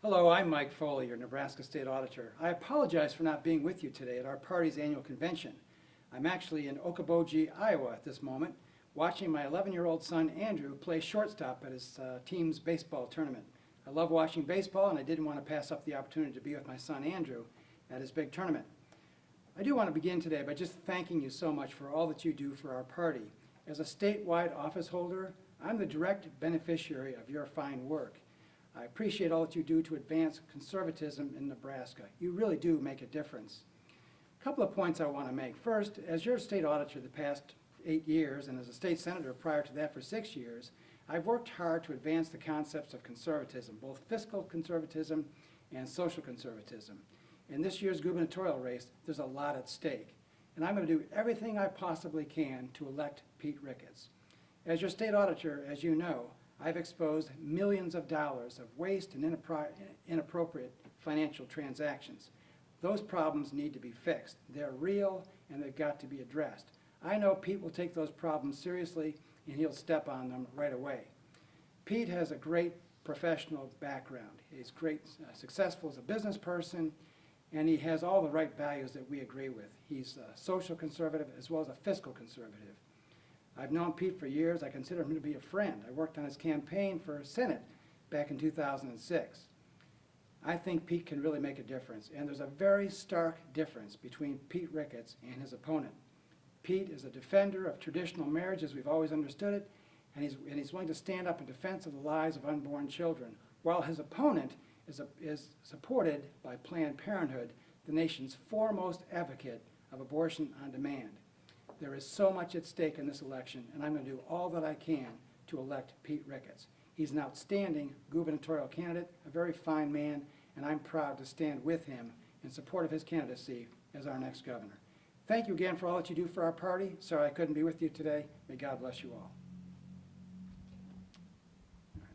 Hello, I'm Mike Foley, your Nebraska State Auditor. I apologize for not being with you today at our party's annual convention. I'm actually in Okoboji, Iowa at this moment, watching my 11-year-old son Andrew play shortstop at his team's baseball tournament. I love watching baseball, and I didn't want to pass up the opportunity to be with my son Andrew at his big tournament. I do want to begin today by just thanking you so much for all that you do for our party. As a statewide office holder, I'm the direct beneficiary of your fine work. I appreciate all that you do to advance conservatism in Nebraska. You really do make a difference. A couple of points I want to make. First, as your state auditor the past 8 years and as a state senator prior to that for 6 years, I've worked hard to advance the concepts of conservatism, both fiscal conservatism and social conservatism. In this year's gubernatorial race, there's a lot at stake, and I'm going to do everything I possibly can to elect Pete Ricketts. As your state auditor, as you know, I've exposed millions of dollars of waste and inappropriate financial transactions. Those problems need to be fixed. They're real and they've got to be addressed. I know Pete will take those problems seriously and he'll step on them right away. Pete has a great professional background. He's successful as a business person, and he has all the right values that we agree with. He's a social conservative as well as a fiscal conservative. I've known Pete for years. I consider him to be a friend. I worked on his campaign for Senate back in 2006. I think Pete can really make a difference, and there's a very stark difference between Pete Ricketts and his opponent. Pete is a defender of traditional marriage as we've always understood it, and he's willing to stand up in defense of the lives of unborn children, while his opponent is supported by Planned Parenthood, the nation's foremost advocate of abortion on demand. There is so much at stake in this election, and I'm going to do all that I can to elect Pete Ricketts. He's an outstanding gubernatorial candidate, a very fine man, and I'm proud to stand with him in support of his candidacy as our next governor. Thank you again for all that you do for our party. Sorry I couldn't be with you today. May God bless you all.